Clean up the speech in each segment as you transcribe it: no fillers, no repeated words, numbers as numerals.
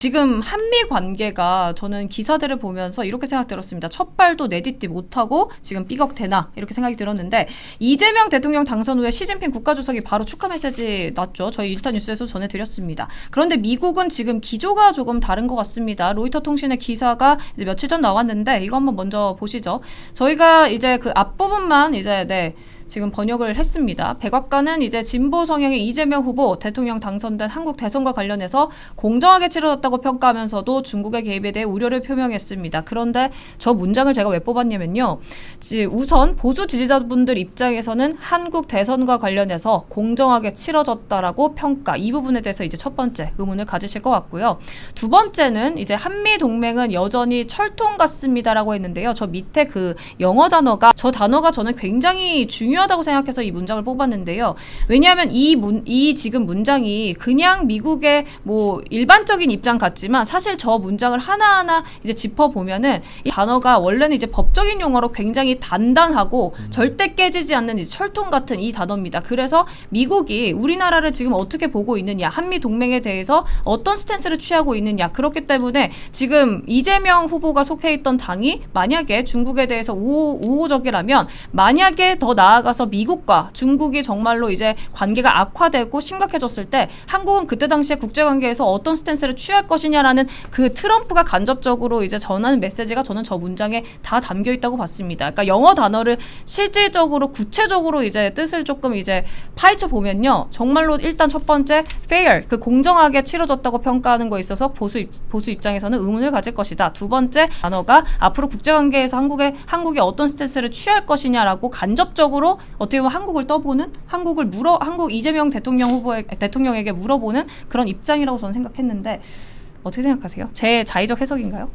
지금 한미 관계가 저는 기사들을 보면서 이렇게 생각 들었습니다. 첫 발도 내딛지 못하고 지금 삐걱대나 이렇게 생각이 들었는데 이재명 대통령 당선 후에 시진핑 국가주석이 바로 축하 메시지 났죠. 저희 일타 뉴스에서 전해드렸습니다. 그런데 미국은 지금 기조가 조금 다른 것 같습니다. 로이터 통신의 기사가 이제 며칠 전 나왔는데 이거 한번 먼저 보시죠. 저희가 이제 그 앞부분만 이제 지금 번역을 했습니다. 백악관은 이제 진보 성향의 이재명 후보 대통령 당선된 한국 대선과 관련해서 공정하게 치러졌다고 평가하면서도 중국의 개입에 대해 우려를 표명했습니다. 그런데 저 문장을 제가 왜 뽑았냐면요. 우선 보수 지지자분들 입장에서는 한국 대선과 관련해서 공정하게 치러졌다라고 평가. 이 부분에 대해서 이제 첫 번째 의문을 가지실 것 같고요. 두 번째는 이제 한미 동맹은 여전히 철통 같습니다라고 했는데요. 저 밑에 그 영어 단어가 저는 굉장히 중요하다고 생각해서 이 문장을 뽑았는데요. 왜냐하면 이 지금 문장이 그냥 미국의 뭐 일반적인 입장 같지만 사실 저 문장을 하나하나 이제 짚어보면은 이 단어가 원래는 이제 법적인 용어로 굉장히 단단하고 절대 깨지지 않는 이 철통 같은 이 단어입니다. 그래서 미국이 우리나라를 지금 어떻게 보고 있느냐, 한미 동맹에 대해서 어떤 스탠스를 취하고 있느냐, 그렇기 때문에 지금 이재명 후보가 속해 있던 당이 만약에 중국에 대해서 우호적이라면 만약에 더 나아가서 미국과 중국이 정말로 이제 관계가 악화되고 심각해졌을 때 한국은 그때 당시에 국제관계에서 어떤 스탠스를 취할 것이냐라는 그 트럼프가 간접적으로 이제 전하는 메시지가 저는 저 문장에 다 담겨 있다고 봤습니다. 그러니까 영어 단어를 실질적으로 구체적으로 이제 뜻을 조금 이제 파헤쳐 보면요. 정말로 일단 첫 번째 fair, 그 공정하게 치러졌다고 평가하는 거에 있어서 보수 입장에서는 의문을 가질 것이다. 두 번째 단어가 앞으로 국제관계에서 한국이 어떤 스탠스를 취할 것이냐라고 간접적으로 어떻게 보면 한국을 떠보는, 한국 이재명 대통령에게 물어보는 그런 입장이라고 저는 생각했는데 어떻게 생각하세요? 제 자의적 해석인가요?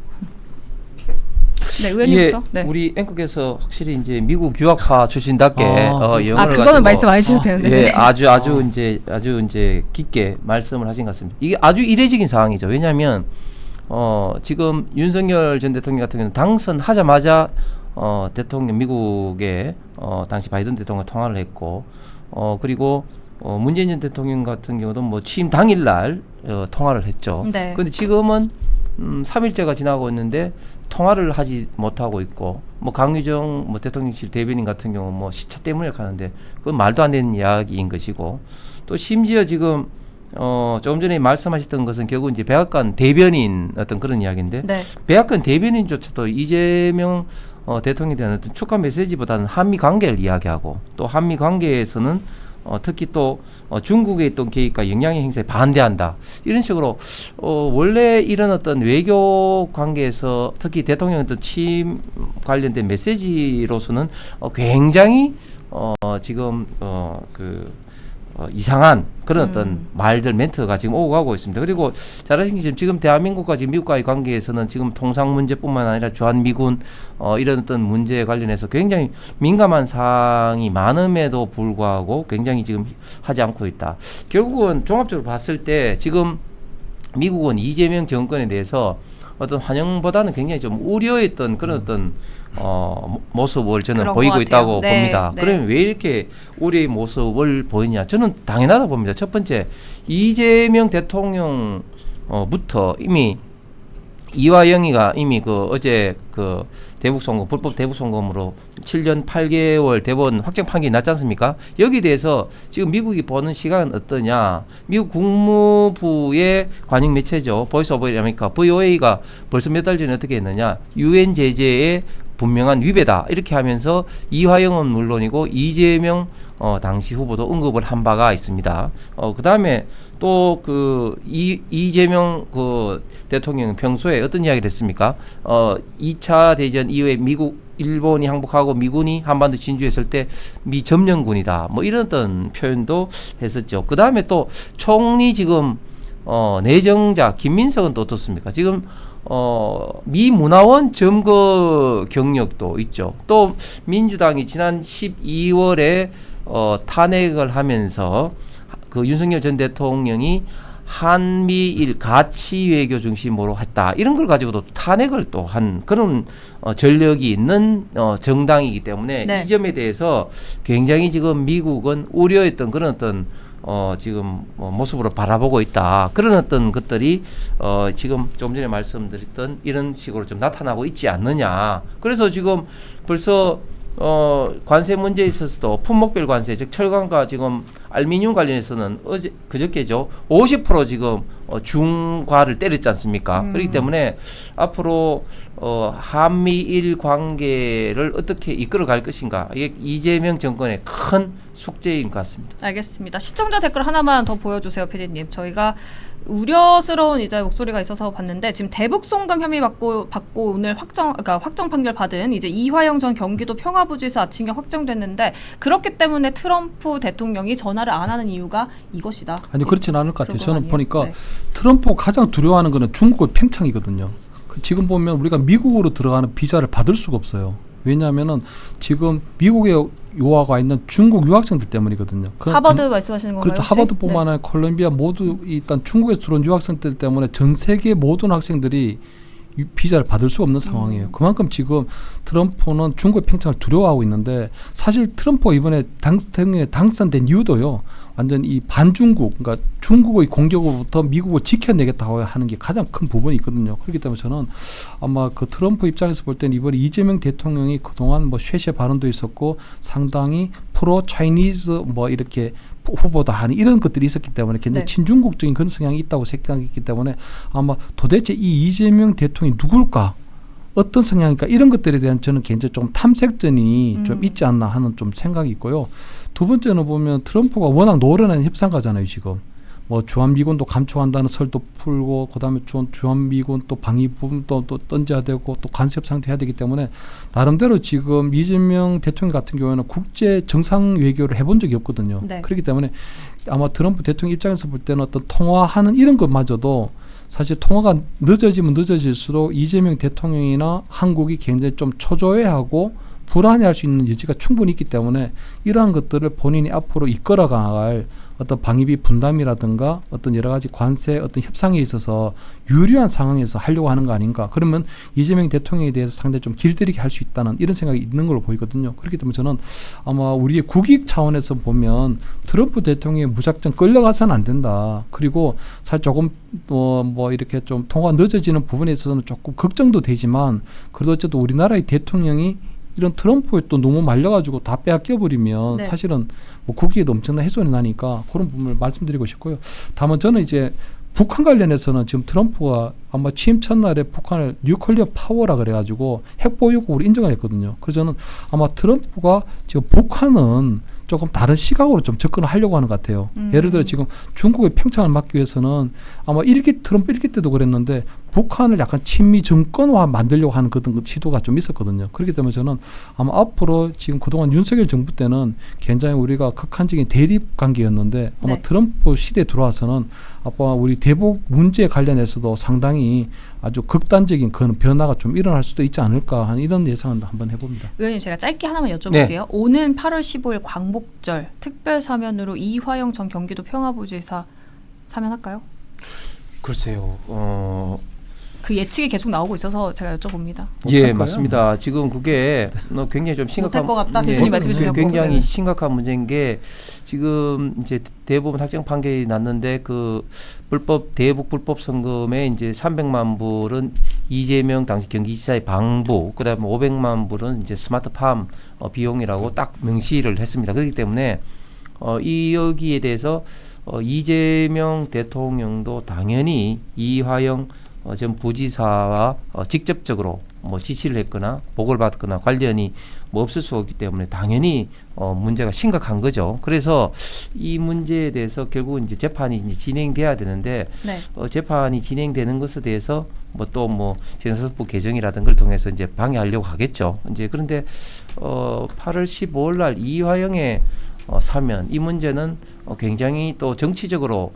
네, 의원님부터. 네. 우리 앵커께서 확실히 이제 미국 유학파 출신답게 영어를 그거는 말씀 안 해주셔도 되는데. 예, 아주 이제 깊게 말씀을 하신 것 같습니다. 이게 아주 이례적인 상황이죠. 왜냐하면 지금 윤석열 전 대통령 같은 경우는 당선하자마자 미국의 당시 바이든 대통령 통화를 했고 그리고 문재인 전 대통령 같은 경우도 뭐 취임 당일날 통화를 했죠. 네. 그런데 지금은 3일째가 지나고 있는데 통화를 하지 못하고 있고 뭐 강유정 대통령실 대변인 같은 경우 뭐 시차 때문에 가는데 그건 말도 안 되는 이야기인 것이고 또 심지어 지금 조금 전에 말씀하셨던 것은 결국 이제 백악관 대변인 어떤 그런 이야기인데 네. 백악관 대변인조차도 이재명 대통령에 대한 어떤 축하 메시지보다는 한미 관계를 이야기하고 또 한미 관계에서는 특히 또 중국의 어떤 개입과 영향의 행사에 반대한다. 이런 식으로 원래 이런 어떤 외교 관계에서 특히 대통령 어떤 취임 관련된 메시지로서는 굉장히 지금 이상한 그런 어떤 말들 멘트가 지금 오고 가고 있습니다. 그리고 잘 아시겠지만 지금 대한민국과 지금 미국과의 관계에서는 지금 통상 문제뿐만 아니라 주한미군 이런 어떤 문제에 관련해서 굉장히 민감한 사항이 많음에도 불구하고 굉장히 지금 하지 않고 있다. 결국은 종합적으로 봤을 때 지금 미국은 이재명 정권에 대해서 어떤 환영보다는 굉장히 좀 우려했던 그런 어떤 모습을 저는 보이고 있다고 봅니다. 네. 그러면 왜 이렇게 우려의 모습을 보이냐? 저는 당연하다 봅니다. 첫 번째, 이재명 대통령부터 이미 이화영이가 이미 어제 대북송금, 불법 대북송금으로 7년 8개월 대법원 확정 판결이 났지 않습니까? 여기에 대해서 지금 미국이 보는 시각은 어떠냐? 미국 국무부의 관영 매체죠. 보이스 오브 아메리카, VOA가 벌써 몇 달 전에 어떻게 했느냐? UN 제재의 분명한 위배다. 이렇게 하면서 이화영은 물론이고 이재명 당시 후보도 언급을 한 바가 있습니다. 그 다음에 또 이재명 대통령은 평소에 어떤 이야기를 했습니까? 2차 대전 이후에 일본이 항복하고 미군이 한반도 진주했을 때 미 점령군이다. 뭐 이런 어떤 표현도 했었죠. 그 다음에 또 총리 지금 내정자 김민석은 또 어떻습니까? 지금 미 문화원 점거 경력도 있죠. 또 민주당이 지난 12월에 탄핵을 하면서 윤석열 전 대통령이 한미일 가치 외교 중심으로 했다. 이런 걸 가지고도 탄핵을 또 한 그런 전력이 있는 정당이기 때문에 이 점에 대해서 굉장히 지금 미국은 우려했던 그런 어떤 지금 모습으로 바라보고 있다. 그런 어떤 것들이 지금 좀 전에 말씀드렸던 이런 식으로 좀 나타나고 있지 않느냐. 그래서 지금 벌써 관세 문제에 있어서도 품목별 관세, 즉 철강과 지금 알루미늄 관련해서는 그저께죠 50% 지금 중과를 때렸지 않습니까? 그렇기 때문에 앞으로 한미일 관계를 어떻게 이끌어갈 것인가, 이게 이재명 정권의 큰 숙제인 것 같습니다. 알겠습니다. 시청자 댓글 하나만 더 보여주세요, PD님. 저희가 우려스러운 이제 목소리가 있어서 봤는데 지금 대북 송금 혐의 받고 오늘 확정 판결 받은 이제 이화영 전 경기도 평화부지사 아침경 확정됐는데, 그렇기 때문에 트럼프 대통령이 전화를 안 하는 이유가 이것이다. 아니 그렇지는 않을 것 같아요. 저는 아니에요? 보니까 네. 트럼프가 가장 두려워하는 거는 중국의 팽창이거든요. 지금 보면 우리가 미국으로 들어가는 비자를 받을 수가 없어요. 왜냐하면은 지금 미국에 유학가 있는 중국 유학생들 때문이거든요. 하버드 말씀하시는 건가요? 그렇죠. 하버드뿐만 아니라 콜롬비아 모두 일단 중국에서 들어온 유학생들 때문에 전 세계 모든 학생들이 비자를 받을 수 없는 상황이에요. 그만큼 지금 트럼프는 중국의 팽창을 두려워하고 있는데, 사실 트럼프가 이번에 대통령에 당선된 이유도요, 완전 이 반중국, 그러니까 중국의 공격으로부터 미국을 지켜내겠다고 하는 게 가장 큰 부분이 있거든요. 그렇기 때문에 저는 아마 그 트럼프 입장에서 볼 때는 이번에 이재명 대통령이 그동안 뭐 쉐쉐 발언도 있었고 상당히 프로 차이니즈 뭐 이렇게 후보다 하는 이런 것들이 있었기 때문에 굉장히 네. 친중국적인 그런 성향이 있다고 생각했기 때문에 아마 도대체 이 이재명 대통령이 누굴까, 어떤 성향일까, 이런 것들에 대한 저는 굉장히 좀 탐색전이 좀 있지 않나 하는 좀 생각이 있고요. 두 번째는 보면 트럼프가 워낙 노련한 협상가잖아요. 지금 뭐 주한미군도 감축한다는 설도 풀고, 그다음에 주한미군 또 방위 부분도 또 던져야 되고, 또 관세 협상도 해야 되기 때문에 나름대로 지금 이재명 대통령 같은 경우에는 국제 정상 외교를 해본 적이 없거든요. 네. 그렇기 때문에 아마 트럼프 대통령 입장에서 볼 때는 어떤 통화하는 이런 것마저도 사실 통화가 늦어지면 늦어질수록 이재명 대통령이나 한국이 굉장히 좀 초조해하고 불안해할 수 있는 여지가 충분히 있기 때문에 이러한 것들을 본인이 앞으로 이끌어갈 어떤 방위비 분담이라든가 어떤 여러 가지 관세 어떤 협상에 있어서 유리한 상황에서 하려고 하는 거 아닌가. 그러면 이재명 대통령에 대해서 상당히 좀 길들이게 할 수 있다는 이런 생각이 있는 걸로 보이거든요. 그렇기 때문에 저는 아마 우리의 국익 차원에서 보면 트럼프 대통령이 무작정 끌려가서는 안 된다. 그리고 사실 조금 뭐 이렇게 좀 통화가 늦어지는 부분에 있어서는 조금 걱정도 되지만, 그래도 어쨌든 우리나라의 대통령이 이런 트럼프에 또 너무 말려가지고 다 빼앗겨버리면 네. 사실은 뭐 국익에도 엄청난 훼손이 나니까 그런 부분을 말씀드리고 싶고요. 다만 저는 이제 북한 관련해서는 지금 트럼프가 아마 취임 첫날에 북한을 뉴클리어 파워라 그래가지고 핵 보유국으로 인정을 했거든요. 그래서 저는 아마 트럼프가 지금 북한은 조금 다른 시각으로 좀 접근을 하려고 하는 것 같아요. 예를 들어 지금 중국의 팽창을 막기 위해서는 아마 트럼프 1기 때도 그랬는데 북한을 약간 친미 정권화 만들려고 하는 그런 시도가 좀 있었거든요. 그렇기 때문에 저는 아마 앞으로 지금 그동안 윤석열 정부 때는 굉장히 우리가 극한적인 대립 관계였는데 아마 네. 트럼프 시대에 들어와서는 아마 우리 대북 문제에 관련해서도 상당히 아주 극단적인 그런 변화가 좀 일어날 수도 있지 않을까 하는 이런 예상을 한번 해봅니다. 의원님, 제가 짧게 하나만 여쭤볼게요. 오는 8월 15일 광복절 특별 사면으로 이화영 전 경기도 평화부지사 사면할까요? 글쎄요. 그 예측이 계속 나오고 있어서 제가 여쭤봅니다. 예, 맞습니다. 지금 그게 굉장히 좀 심각한 못할 것 같다, 교수님 말씀해 주셨고. 굉장히 네. 심각한 문제인 게, 지금 이제 대법원 확정 판결이 났는데 그 대북 불법 송금에 이제 300만 불은 이재명 당시 경기지사의 방부, 그다음에 500만 불은 이제 스마트팜 비용이라고 딱 명시를 했습니다. 그렇기 때문에 이 여기에 대해서 이재명 대통령도 당연히 이화영 전 부지사와 직접적으로 뭐 지시를 했거나 보고를 받거나 관련이 뭐 없을 수 없기 때문에 당연히 문제가 심각한 거죠. 그래서 이 문제에 대해서 결국 이제 재판이 이제 진행돼야 되는데, 네. 재판이 진행되는 것에 대해서 뭐 또 뭐 형사소법 개정이라든 걸 통해서 이제 방해하려고 하겠죠. 이제 그런데 8월 15일 날 이화영의 사면, 이 문제는 굉장히 또 정치적으로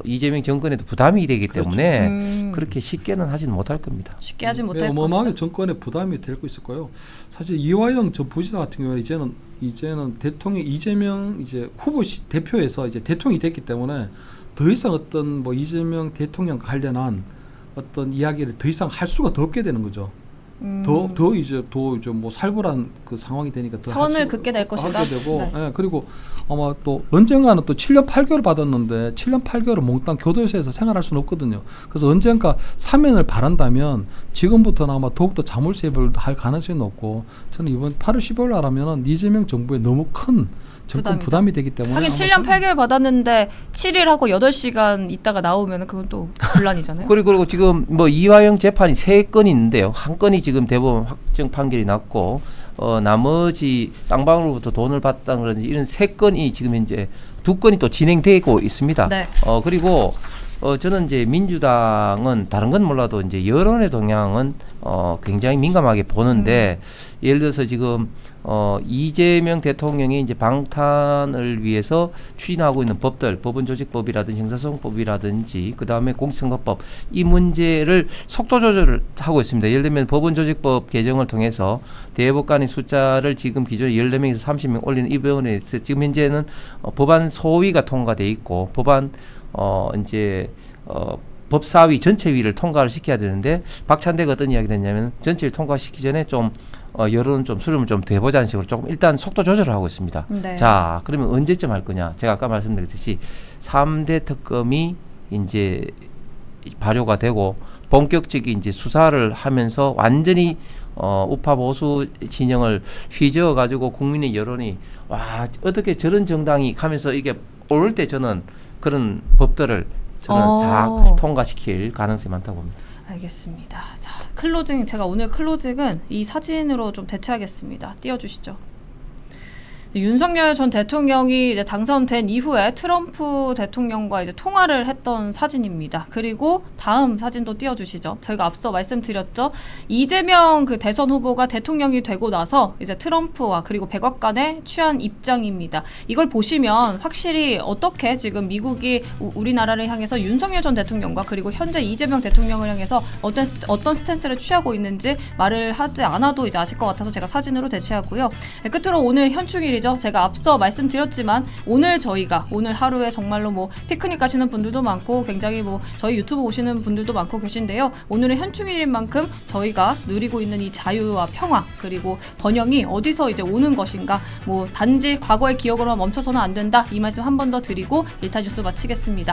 이재명 정권에도 부담이 되기 때문에 그렇게 쉽게는 하지는 못할 겁니다. 쉽게 하지 못할 어마어마하게 것이다. 정권에 부담이 될 거 있을 거예요. 사실 이화영 전 부지사 같은 경우는 이제는 대통령 이재명 이제 후보 대표에서 이제 대통령이 됐기 때문에 더 이상 어떤 뭐 이재명 대통령 관련한 어떤 이야기를 더 이상 할 수가 더 없게 되는 거죠. 더 이제 뭐 살벌한 그 상황이 되니까 더 선을 긋게 될 것이다. 하게 되고, 네. 예, 그리고 아마 또 언젠가는 또 7년 8개월 받았는데 7년 8개월을 몽땅 교도소에서 생활할 수는 없거든요. 그래서 언젠가 사면을 바란다면 지금부터는 아마 더욱더 자물쇠를 할 가능성이 높고, 저는 이번 8월 15일 날 하면은 이재명 정부에 너무 큰 정권 부담이 되기 때문에 하긴 아마 7년 8개월 받았는데 7일 하고 8시간 있다가 나오면 그건 또 곤란이잖아요. 그리고 지금 뭐 이화영 재판이 3건이 있는데요. 한 건이 지금 대법원 확정 판결이 났고 나머지 쌍방으로부터 돈을 받다는 그런지 이런 3건이 지금 현재 2건이 또 진행되고 있습니다. 네. 그리고 저는 이제 민주당은 다른 건 몰라도 이제 여론의 동향은 굉장히 민감하게 보는데 예를 들어서 지금 이재명 대통령이 이제 방탄을 위해서 추진하고 있는 법들, 법원조직법이라든지 형사소송법이라든지 그 다음에 공직선거법 이 문제를 속도 조절을 하고 있습니다. 예를 들면 법원조직법 개정을 통해서 대법관의 숫자를 지금 기존에 14명에서 30명 올리는 이 부분에서 지금 현재는 법안 소위가 통과돼 있고 법안 이제 법사위 전체위를 통과를 시켜야 되는데 박찬대가 어떤 이야기를 했냐면 전체를 통과시키기 전에 좀 여론 좀 수렴을 좀 더 해보자는 식으로 조금 일단 속도 조절을 하고 있습니다. 네. 자, 그러면 언제쯤 할 거냐? 제가 아까 말씀드렸듯이 3대 특검이 이제 발효가 되고 본격적인 이제 수사를 하면서 완전히 우파 보수 진영을 휘저어 가지고 국민의 여론이 와 어떻게 저런 정당이 하면서 이게 오를 때 저는 그런 법들을 저는 싹 통과시킬 가능성이 많다고 봅니다. 알겠습니다. 자, 클로징 제가 오늘 클로징은 이 사진으로 좀 대체하겠습니다. 띄워주시죠. 윤석열 전 대통령이 이제 당선된 이후에 트럼프 대통령과 이제 통화를 했던 사진입니다. 그리고 다음 사진도 띄워주시죠. 저희가 앞서 말씀드렸죠. 이재명 그 대선 후보가 대통령이 되고 나서 이제 트럼프와 그리고 백악관에 취한 입장입니다. 이걸 보시면 확실히 어떻게 지금 미국이 우리나라를 향해서 윤석열 전 대통령과 그리고 현재 이재명 대통령을 향해서 어떤 스탠스를 취하고 있는지 말을 하지 않아도 이제 아실 것 같아서 제가 사진으로 대체하고요. 끝으로 오늘 현충일이죠. 제가 앞서 말씀드렸지만 오늘 저희가 오늘 하루에 정말로 뭐 피크닉 가시는 분들도 많고 굉장히 뭐 저희 유튜브 오시는 분들도 많고 계신데요. 오늘은 현충일인 만큼 저희가 누리고 있는 이 자유와 평화 그리고 번영이 어디서 이제 오는 것인가 뭐 단지 과거의 기억으로만 멈춰서는 안 된다 이 말씀 한 번 더 드리고 일타 뉴스 마치겠습니다.